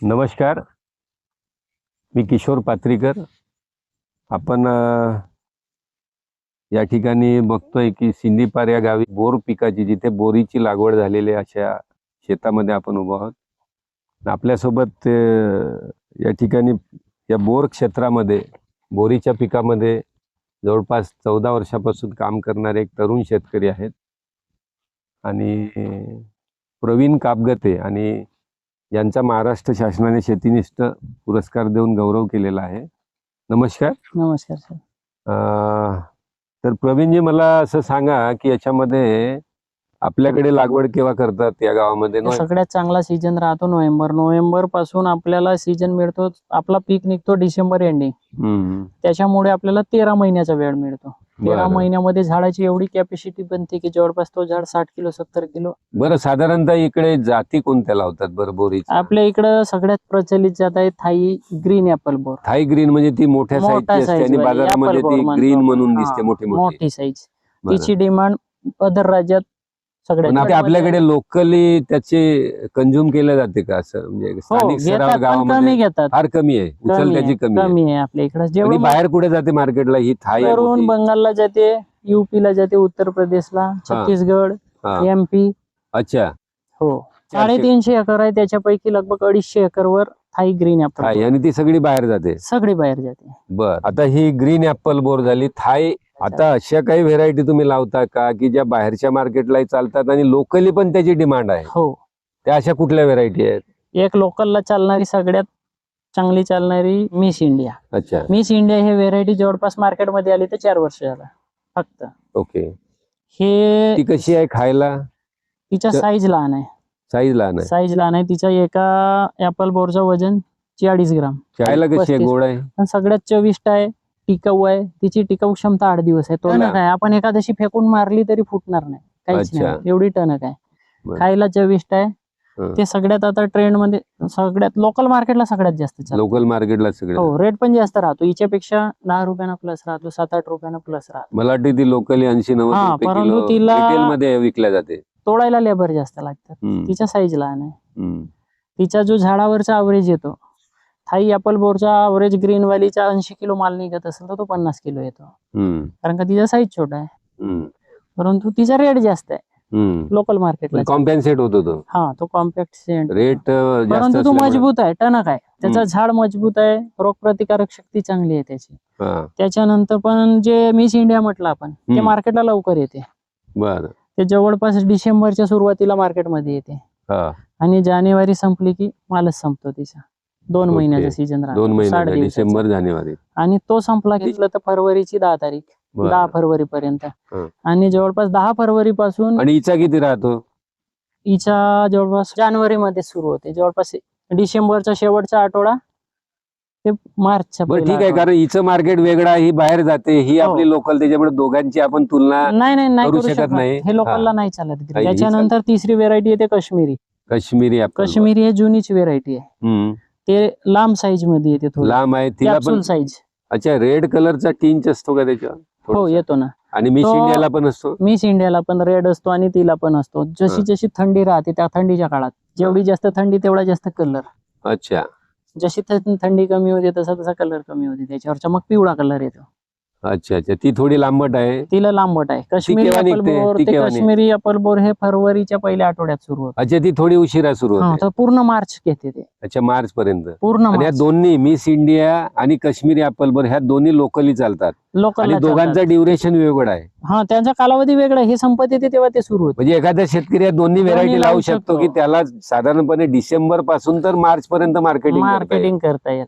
नमस्कार, मी किशोर पात्रीकर. आपण या ठिकाणी बघतोय की सिंदीपार या गावी बोर पिकाची, जिथे बोरीची लागवड झालेली अशा शेतामध्ये आपण उभा आहोत. आपल्यासोबत या ठिकाणी या बोर क्षेत्रामध्ये बोरीच्या पिकामध्ये जवळपास 14 वर्षापासून काम करणारे एक तरुण शेतकरी आहेत आणि प्रवीण कापगते, आणि यांचा महाराष्ट्र शासनाने शेतीनिष्ठ पुरस्कार देऊन गौरव केलेला आहे. नमस्कार. नमस्कार सर. तर प्रवीणजी, मला असं सांगा की याच्यामध्ये आपल्याकडे लागवड केव्हा करतात या गावामध्ये? सगळ्यात चांगला सीजन राहतो नोव्हेंबर पासून आपल्याला सीजन मिळतो. आपला पीक निघतो डिसेंबर एंडिंग. त्याच्यामुळे आपल्याला 13 महिन्याचा वेळ मिळतो. 13 महिन्यामध्ये झाडाची एवढी कॅपॅसिटी बनते की जवळपास तो झाड 60 किलो 70 किलो. बरं, साधारणतः इकडे जाती कोणत्या लावतात बरं बोरीची? आपल्या इकडं सगळ्यात प्रचलित जात आहे थाई ग्रीन ऍपल बोर. थाई ग्रीन म्हणजे ती मोठ्या साईजची असते आणि बाजारामध्ये ती ग्रीन म्हणून दिसते, मोठी साईज. तिची डिमांड अदर राज्यात सगळ्यात. आपल्याकडे लोकली त्याचे कंझ्युम केले जाते का? असं म्हणजे स्थानिक स्तरावर गावामध्ये घेतात, फार कमी आहे, उचल त्याची कमी आहे आपल्या इकडे. जेवढी बाहेर कुठे जाते मार्केटला ही थाई? बंगालला जाते, युपी ला जाते, उत्तर प्रदेशला, छत्तीसगड, MP. अच्छा. हो, 350 एकर आहे, त्याच्यापैकी लगभग 250 एकर वर थाई ग्रीन ऍपल. आणि ती सगळी बाहेर जाते? सगळी बाहेर जाते. बर, आता ही ग्रीन ऍपल बोर झाली. थाई, आता अशा काही व्हेरायटी तुम्ही लावता का की ज्या बाहेरच्या मार्केटलाही चालतात आणि लोकली पण त्याची डिमांड आहे? हो. त्या अशा कुठल्या व्हेरायटी आहेत? एक लोकलला चालणारी, सगळ्यात चांगली चालणारी मिस इंडिया. अच्छा. मिस इंडिया हे व्हेरायटी जवळपास मार्केटमध्ये आली तर 4 वर्ष झाला फक्त. ओके. हे ती कशी आहे खायला? तिच्या साईज लहान आहे. साईज लहान आहे? साईज लहान आहे. तिच्या एका ऍपल बोरचं वजन 40 ग्राम. खायला कशी आहे? गोड आहे? सगळ्यात चविष्ट आहे, टिकाऊ आहे. तिची टिकाऊ क्षमता 8 दिवस आहे. टणक आहे, आपण एखाद्याशी फेकून मारली तरी फुटणार नाही, काहीच नाही, एवढी टणक आहे. खायला चविष्ट आहे. ते सगळ्यात आता ट्रेंड मध्ये, सगळ्यात लोकल मार्केटला सगळ्यात जास्त चालतं. लोकल मार्केटला सगळं. हो, रेट पण जास्त राहतो. हिच्यापेक्षा 10 रुपयानं प्लस राहतो, 7-8 रुपयानं प्लस राहतो. मला वाटतं ती लोकली 80-90 रुपये किलो रिटेल मध्ये विकल्या जाते. तोडायला लेबर जास्त लागतात. तिच्या साईज लहान आहे. तिचा जो झाडावरचा ॲव्हरेज येतो, थाई ऍपल बोरचा ॲव्हरेज ग्रीन व्हॅलीचा 80 किलो माल निघत असेल तर तो 50 किलो येतो, कारण का तिचा साईज छोटा आहे. परंतु तिचा रेट जास्त आहे लोकल मार्केटला. कॉम्पेन्सेट होतो तो. हा, तो कॉम्पॅक्ट रेट, परंतु तो मजबूत आहे, टणक आहे. त्याचा झाड मजबूत आहे, रोगप्रतिकारक शक्ती चांगली आहे त्याची. त्याच्यानंतर पण जे मिस इंडिया म्हटलं आपण, ते मार्केटला लवकर येते. बरं. ते जवळपास डिसेंबरच्या सुरुवातीला मार्केटमध्ये येते आणि जानेवारी संपली की मालच संपतो तिचा. 2 महिन्याचा सीजन राहतो. 2 महिने, डिसेंबर जानेवारी. आणि तो संपला घेतलं तर फरवरीची 10 तारीख, 10 फरवरी पर्यंत. आणि जवळपास 10 फरवरी पासून. आणि हिचा किती राहतो? हिचा जवळपास जानेवारी मध्ये सुरू होते, जवळपास डिसेंबरचा शेवटचा आठवडा ते मार्चचा. बरं, ठीक आहे, कारण हिचं मार्केट वेगळा, ही बाहेर जाते, ही आपली लोकल, त्याच्यामुळे दोघांची आपण तुलना नाही करू शकत नाही. हे लोकलला नाही चालत. त्याच्यानंतर तिसरी व्हेरायटी येते काश्मीरी. काश्मीरी हे जुनीच व्हेरायटी आहे. ते लांब साईज मध्ये येते, लांब आहे, तिला पण साईज. अच्छा, रेड कलरचा टिंच असतो का त्याच्यावर? हो, येतो ना. आणि मिस इंडियाला पण असतो? मिस इंडियाला पण रेड असतो आणि तिला पण असतो. जशी जशी थंडी राहते, त्या थंडीच्या काळात जेवढी जास्त थंडी तेवढा जास्त कलर. अच्छा. जशी थंडी कमी होते तसा तसा कलर कमी होते, त्याच्यावर चमक पिवळा कलर येतो. अच्छा अच्छा, ती थोडी लांबट आहे. तिला लांबट आहे. काश्मीरी ऍपल बोर, ते काश्मीरी ऍपल बोर हे फरवरीच्या पहिल्या आठवड्यात सुरू होतं. अच्छा, ती थोडी उशिरा सुरू होते. तर पूर्ण मार्च घेते ते. अच्छा, मार्च पर्यंत पूर्ण. या दोन्ही मिस इंडिया आणि काश्मीरी ऍपल बोर ह्या दोन्ही लोकली चालतात. लोकल. दोघांचा ड्युरेशन वेगळा आहे. हा, त्यांचा कालावधी वेगळा. हे संपत येते तेव्हा ते सुरू होते. म्हणजे एखादा शेतकरी या दोन्ही व्हेरायटी लावू शकतो की त्याला साधारणपणे डिसेंबर पासून तर मार्च पर्यंत मार्केटिंग करता येत.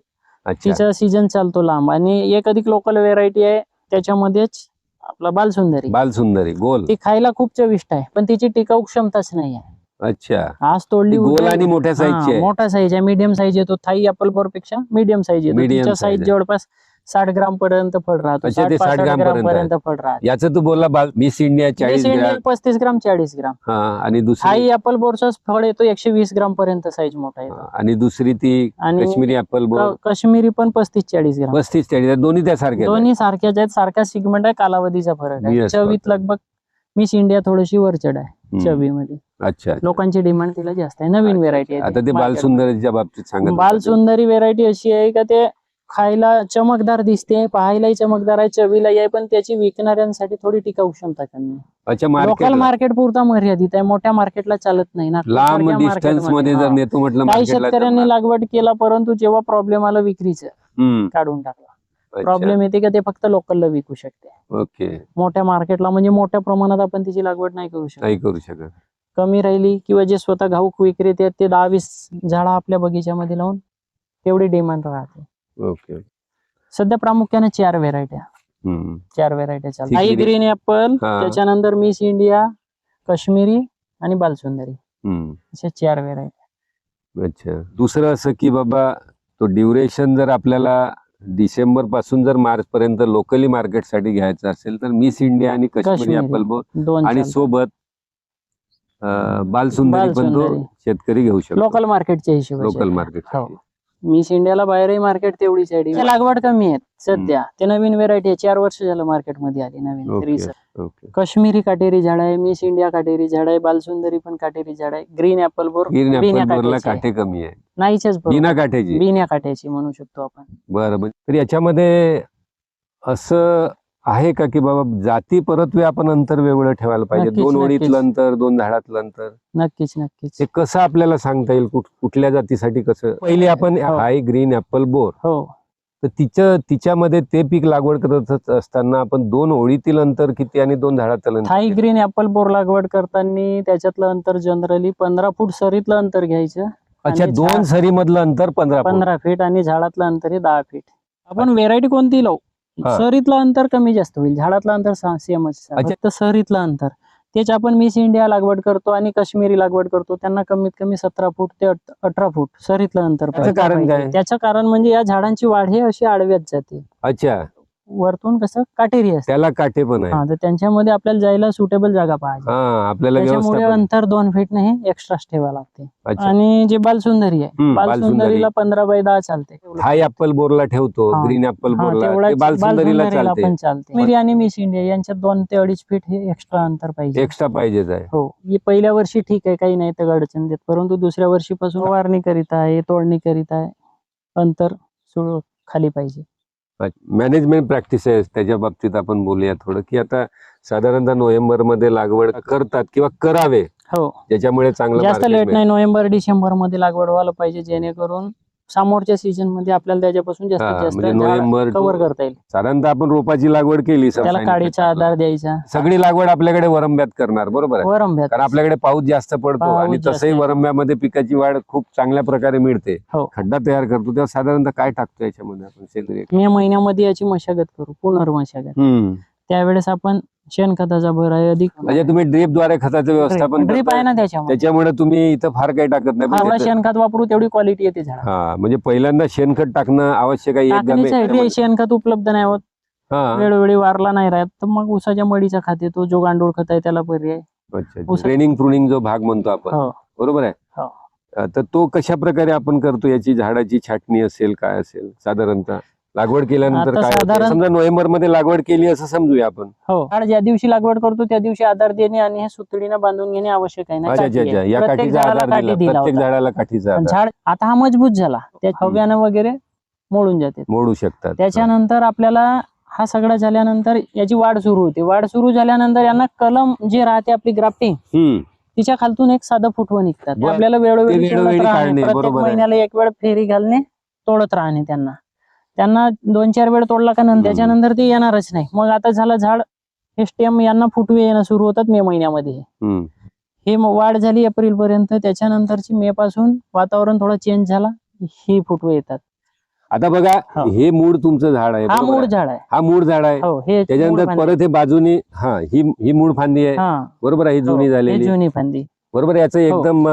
तिचा सीजन चालतो लांब. आणि एक अधिक लोकल व्हेरायटी आहे, त्याच्यामध्येच आपला बालसुंदरी गोल. ती खायला खूप चविष्ट आहे, पण तिची टिकाऊ क्षमताच नाही आहे. अच्छा. आज तोडली, गोल आणि मोठ्या साईजची आहे. मोठा साईज आहे, मीडियम साईज येतो. थाई ऍपल बोर पेक्षा मीडियम साईज येतो. तिच्या साईज जवळपास 60 ग्राम पर्यंत फळ राहतो. 60 ग्राम पर्यंत फळ राहतो. याचं तू बोलला मिस इंडिया 40 ग्राम, 35 ग्राम 40 ग्राम. आणि दुसरी थाई ऍपल बोरचा फळ येतो 120 ग्राम पर्यंत साईज मोठा येतो. आणि दुसरी ती काश्मीरी ऍपल बोर, काश्मीरी पण 35-40 ग्राम. 35-40, दोन्ही त्या सारख्या, दोन्ही सारख्याच आहेत. सारखा सिगमेंट आहे, कालावधीचा फरक आहे. चवीत लगभग मिस इंडिया थोडीशी वरचढ आहे चवीमध्ये. अच्छा, लोकांची डिमांड तिला जास्त आहे. नवीन व्हेरायटी आहे आता ते बालसुंदरीच्या बाबतीत सांगत होता ते. बालसुंदरी व्हेरायटी अशी आहे का ते खायला चमकदार दिसते, पाहायलाही चमकदार आहे, चवीलाही आहे, पण त्याची विकणाऱ्यांसाठी थोडी टिकाऊ क्षमता कमी आहे. अच्छा, लोकल मार्केट मार्केट पुरता मर्यादित आहे, मोठ्या मार्केटला चालत नाही ना. लांब डिस्टन्स मध्ये जर नेतो म्हटलं काही मार्केटला तर शेतकऱ्यांनी लागवड केला, परंतु जेव्हा प्रॉब्लेम आला विक्रीचं काढून टाकला. अच्छा, प्रॉब्लेम येते का ते फक्त लोकलला विकू शकते. ओके, मोठ्या मार्केटला म्हणजे मोठ्या प्रमाणात आपण तिची लागवड नाही करू शकत. नाही करू शकत. कमी राहिली किंवा जे स्वतः घाऊक विक्रेते आहेत ते 10-20 झाडं आपल्या बगीच्यामध्ये लावून तेवढी डिमांड राहते. ओके, सध्या प्रामुख्याने 4 व्हेरायट्या चालतात. ठीक आई आहे. ग्रीन ऍपल, हा. त्याच्यानंतर मिस इंडिया, काश्मीरी आणि बालसुंदरी, अशा 4 व्हेरायट्या. अच्छा, दुसरं असं की बाबा तो ड्युरेशन जर आपल्याला डिसेंबर पासून जर मार्च पर्यंत लोकली मार्केटसाठी घ्यायचं असेल तर मिस इंडिया आणि काश्मीरी काश्मीरी. ऍपल बोर 2 आणि चालतात. सोबत बालसुंदरी पण तो बालसुंदरी. शेतकरी घेऊ शकतो. लोकल मार्केटच्या हिशोबाने. Local market. हो. मिस इंडियाला बाहेरही मार्केट तेवढीच आहे. त्याची लागवड कमी आहे सध्या. ते नवीन व्हेरायटी आहे, 4 वर्ष झालं मार्केटमध्ये आली नवीन. Okay, research. ओके. काश्मीरी काटेरी झाड आहे, मिस इंडिया काटेरी झाड आहे, बालसुंदरी पण काटेरी झाड आहे, ग्रीन ऍपल बोर ग्रीन बिना ऍपल बोरला काट्याची आहे. काटे कमी आहे, नाहीचेच बिना काट्याची. बिना काट्याची म्हणू शकतो आपण. बरं, तर याच्यामध्ये असं आहे का की बाबा जाती परत्वे आपण अंतर वेगळं ठेवायला पाहिजे? नक्कीच, 2 ओळीतलं नक्कीच. अंतर, 2 झाडातलं अंतर, नक्कीच नक्कीच. हे कसं आपल्याला सांगता येईल? कुठल्या जातीसाठी कसं? पहिली आपण हो. हाय ग्रीन ऍपल बोर, हो, तर तिच्यामध्ये ते पीक लागवड करत असताना आपण 2 ओळीतील अंतर किती आणि 2 झाडातलं अंतर थाई किती? ग्रीन ऍपल बोर लागवड करताना त्याच्यातलं अंतर जनरली 15 फूट सरीतलं अंतर घ्यायचं. अच्छा, आणि 2 सरी मधलं अंतर 15 फूट. 15 फीट आणि झाडातलं अंतर हे 10 फीट. आपण व्हेरायटी कोणती लावू, हा. सरीतलं अंतर कमी जास्त होईल, झाडातलं अंतर सेमच. अच्छा. फक्त सरीतलं अंतर तेच आपण मिस इंडिया लागवड करतो आणि काश्मीरी लागवड करतो, त्यांना कमीत कमी 17 फूट ते 18 फूट सरीतलं अंतर त्याचं कारण काय? त्याचं कारण म्हणजे या झाडांची वाढ ही अशी आडव्यात जाते. अच्छा, वरतून कसं काटेरी असते. त्याला काटे पण आहे. हा, तर त्यांच्यामध्ये आपल्याला जायला सुटेबल जागा पाहिजे. हा, आपल्याला त्याच्यामुळे व्यवस्था पण. अंतर 2 फीट नाही एक्स्ट्राच ठेवावं लागते. अच्छा, आणि जे बालसुंदरी आहे, बालसुंदरीला 15x10 चालते. हाय ऍपल बोरला ठेवतो, हा. ग्रीन ऍपल हा, बोरला, तेवढाच ते बालसुंदरीला चालते. पण चालते. मिरी आणि मिस इंडिया यांच्यात 2 ते 2.5 फीट हे एक्स्ट्रा अंतर पाहिजे. एक्स्ट्रा पाहिजेच आहे. हो, हे पहिल्या वर्षी ठीक आहे, काही नाही तर अडचण देत, परंतु दुसऱ्या वर्षीपासून फवारणी करीता आहे, तोडणी करीता आहे, अंतर खाली पाहिजे. मॅनेजमेंट प्रॅक्टिस आहे त्याच्या बाबतीत आपण बोलूया थोडं, की आता साधारणतः नोव्हेंबर मध्ये लागवड करतात किंवा करावे, हो, ज्याच्यामुळे चांगलं जास्त market लेट मिळेल. नाही, नोव्हेंबर डिसेंबर मध्ये लागवड व्हायला पाहिजे, जेणेकरून समोरच्या सीझन मध्ये आपल्याला त्याच्यापासून हा, जास्तीत म्हणजे जास्त नोव्हेंबर कव्हर करता येईल. साधारणतः आपण रोपाची लागवड केली, त्याला काडीचा आधार द्यायचा. सगळी लागवड आपल्याकडे वरंब्यात करणार, बरोबर आहे? वरंब्यात. कारण आपल्याकडे पाऊस जास्त पडतो पाऊस आणि जास्त तसंही आहे. वरंब्यामध्ये पिकाची वाढ खूप चांगल्या प्रकारे मिळते. हो. खड्डा तयार करतो तेव्हा साधारणतः काय टाकतो याच्यामध्ये आपण सेंद्रिय? मे महिन्यामध्ये याची मशागत करू, पुनर्मशागत. त्यावेळेस आपण शेणखताचा भर आहे अधिक. म्हणजे तुम्ही ड्रीपद्वारे खताचं व्यवस्थापन ड्रीप आहे करताय. ना त्याच्यामध्ये. त्याच्यामुळे तुम्ही इथं फार काही टाकत नाही, पण एवढं त्याचं- शेणखत वापरू तेवढी क्वालिटी येते झाड. हा, म्हणजे पहिल्यांदा शेणखत टाकणं आवश्यक आहे. एकदा टाकणीसाठी शेणखत उपलब्ध नाही होत, हा, वेळोवेळी वारला नाही राहत, तर मग उसाच्या मडीचा खत येतो, जो गांडूळ खत आहे त्याला पर्याय. अच्छा, ट्रेनिंग प्रुनिंग जो भाग म्हणतो आपण, हो, बरोबर आहे? हो. तर तो कशा प्रकारे आपण करतो? याची झाडाची छाटणी असेल, काय असेल साधारणतः लागवड केल्यानंतर आता काय होतं? साधारण- समजा नोव्हेंबर मध्ये लागवड केली असं समजूया आपण. हो, झाड ज्या दिवशी लागवड करतो त्या दिवशी आधार देणे आणि हे सुतळीनं बांधून घेणे आवश्यक आहे. अच्छा अच्छा अच्छा, या प्रत्येक काठीचा झाडाला आधार काठी दिला, दिला प्रत्येक होता. झाडाला काठीचा आधार झाड आता हा मजबूत झाला, त्या हव्यानं वगैरे मोडून जाते. मोडू शकतात. त्याच्यानंतर आपल्याला हा सगळा झाल्यानंतर याची वाढ सुरू होते. वाढ सुरू झाल्यानंतर यांना कलम जे राहते आपली ग्राफ्टिंग, हम्म, तिच्या खालतून एक साधं फुटवं निघतात. ते बरं. आपल्याला वेळोवेळी ते वेळोवेळी तोडत राहणे, काढणे, प्रत्येक बरोबर आहे. महिन्याला एक वेळ फेरी घालणे, तोडत राहणे. त्यांना 2-4 वेळ तोडला का नंतर त्याच्यानंतर ते येणारच नाही. मग आता झालं झाड, हे स्टेम यांना फुटवे येणं सुरू होतात मे महिन्यामध्ये. हम्म. हे वाढ झाली एप्रिल पर्यंत, त्याच्यानंतरची मे पासून वातावरण थोडं चेंज झाला, ही फुटवे येतात. आता बघा, हो. हे मूळ तुमचं झाड आहे, हा बरोबर मूळ आहे? झाड आहे. हा मूळ झाड आहे. हो, हे त्याच्यानंतर मूळ परत हे बाजूनी, हा, ही मूळ फांदी आहे, हा, बरोबर आहे? ही हो, जुनी हे झालेली, जुनी फांदी. बरोबर. याचं एकदम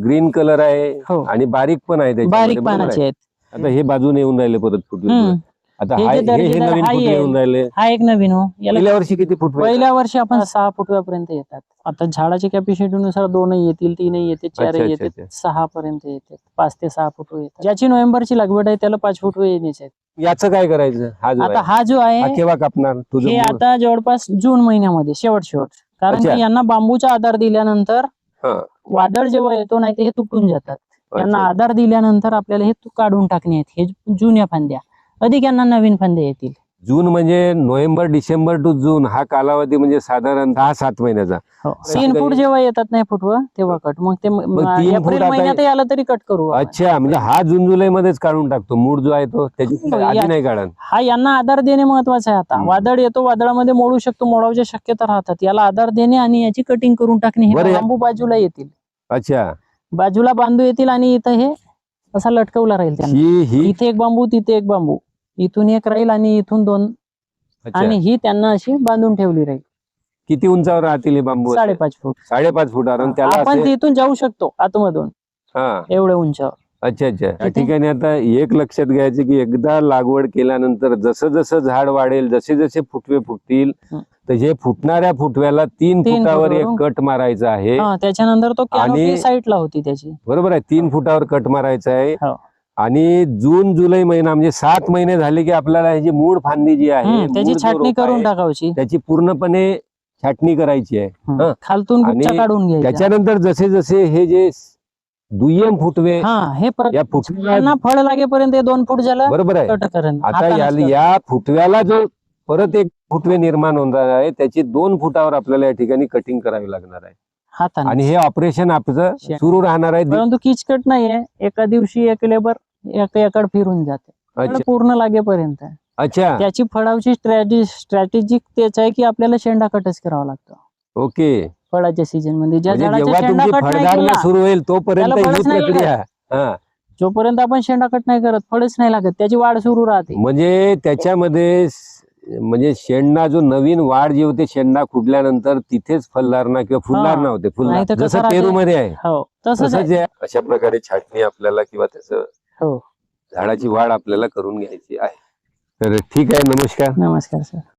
ग्रीन कलर आहे हो, आणि बारीक पण आहे त्याच्यामध्ये, बारीक बरोबर आहे? पानाचे आहेत. आता हे बाजूने येऊन राहिले परत फुटवे. हम्म. आता हे हा- जे हे दर्जेदार नवीन हाई फुटवे आहे. येऊन राहिले. हा एक नवीन हो. याला पहिल्या वर्षी किती फुटवे? पहिल्या वर्षी आपण 6 फुटव्यापर्यंत येतात. आता झाडाच्या कॅपॅसिटीनुसार 2 येतील, 3 येतील, 4 अच्छा, येतील, अच्छा. 6 पर्यंत येतात. 5 ते 6 फुटवे येतात. ज्याची नोव्हेंबरची लागवड आहे त्याला 5 फुटवे येण्याचे आहेत. याचं काय करायचं? हा जो आता आहे, हा जो आहे हा केव्हा कापणार? तुझं हे मूळ? आता जवळपास जून महिन्यामध्ये शेवट कारण अच्छा. की यांना बांबूचा आधार दिल्यानंतर हा. वादळ जेव्हा येतो नाही ते हे तुटून जातात. यांना अच्छा. आधार दिल्यानंतर आपल्याला हे काढून टाकणे आहेत. हे जुन्या फांद्या, अधिक यांना नवीन फांद्या येतील. जून म्हणजे नोव्हेंबर डिसेंबर टू जून हा कालावधी म्हणजे साधारण 6-7 महिन्याचा. 3 फूट जेव्हा येतात नाही फुटवं तेव्हा कट. मग ते मग 3 फूट एप्रिल आता- महिन्यातही आलं तरी कट करू आपण. अच्छा, म्हणजे हा जून जुलै मध्येच काढून टाकतो. मूड जो आहे तो त्याची हो, आधी या- नाही काढत. हा यांना आधार देणे महत्वाचं आहे. आता हम्म. वादळ येतो, वादळामध्ये मोडू शकतो, मोडावच्या शक्यता राहतात. याला आधार देणे आणि याची कटिंग करून टाकणे. हे बरं, या- बांबू बाजूला येतील, अच्छा, बाजूला बांधू येतील आणि इथं हे असा लटकवला राहील त्यांना. ही इथे एक बांबू, तिथे एक बांबू, इथून एक राहील आणि इथून 2, अच्छा. आणि ही त्यांना अशी बांधून ठेवली राहील. किती उंचावर राहतील हे बांबू? 5.5 फूट. 5.5 फुटावर. आणि त्याला आपण असे- तिथून जाऊ शकतो आतमधून हा. एवढ्या उंचावर. अच्छा अच्छा. या इथे- ठिकाणी आता एक लक्षात घ्यायचं की एकदा लागवड केल्यानंतर जसं जसं झाड वाढेल, जसे जसे फुटवे फुटतील, हं. तर जे फुटणाऱ्या फुटव्याला 3 तीन फुटावर एक फुटावरून- कट मारायचा आहे. हा, त्याच्यानंतर तो कॅनोपी आणि- साईडला होती त्याची. बरोबर आहे, 3 फुटावर कट मारायचा आहे. हो. आणि जून जुलै महिना म्हणजे 7 महिने झाले की आपल्याला ह्याची मूळ फांदी जी आहे, त्याची मूळ जो छाटणी रोप करून आहे, टाकायची. त्याची पूर्णपणे छाटणी करायची आहे. हं. खालतून गुच्छा आणि काढून घ्यायचा. त्याच्यानंतर जसे जसे हे जे दुय्यम फुटवे हा, हे या फुटव्या, यांना फळ लागेपर्यंत 2 फूट झालं बरोबर आहे. कट करेन. आता हातानेच कर. या फुटव्याला जो परत एक फुटवे निर्माण होणार आहे, त्याची 2 फुटावर आपल्याला या ठिकाणी कटिंग करावी लागणार आहे. हाताने. आणि हे ऑपरेशन आपलं शे- सुरू राहणार आहे. परंतु किचकट नाहीये. एका दिवशी एक लेबर एक एकड फिरून जाते. अच्छा पूर्ण लागेपर्यंत. अच्छा, त्याची फळावची स्ट्रॅटेजी तेच आहे की आपल्याला शेंडा कटच करावा लागतो ओके. फळाच्या सीझन मध्ये. ज्या म्हणजे झाडाचा जेव्हा शेंडा तुमची कट नाही फळधारणा केला, सुरू होईल तोपर्यंत त्याला ही फळच नाही प्रक्रिया. हा, जोपर्यंत आपण शेंडा कट नाही करत फळच नाही लागत, त्याची वाढ सुरू राहते. म्हणजे त्याच्यामध्ये म्हणजे शेंडा जो नवीन वाढ जी होते, शेंडा खुडल्यानंतर तिथेच फलधारणा किंवा फुलधारणा होते. नाही तर कसं जसं राहते- पेरू मध्ये आहे हो, तसंच तसंच आहे. आहे. अशा प्रकारे छाटणी आपल्याला किंवा त्याचं हो. झाडाची वाढ आपल्याला करून घ्यायची आहे. तर ठीक आहे, नमस्कार. नमस्कार सर.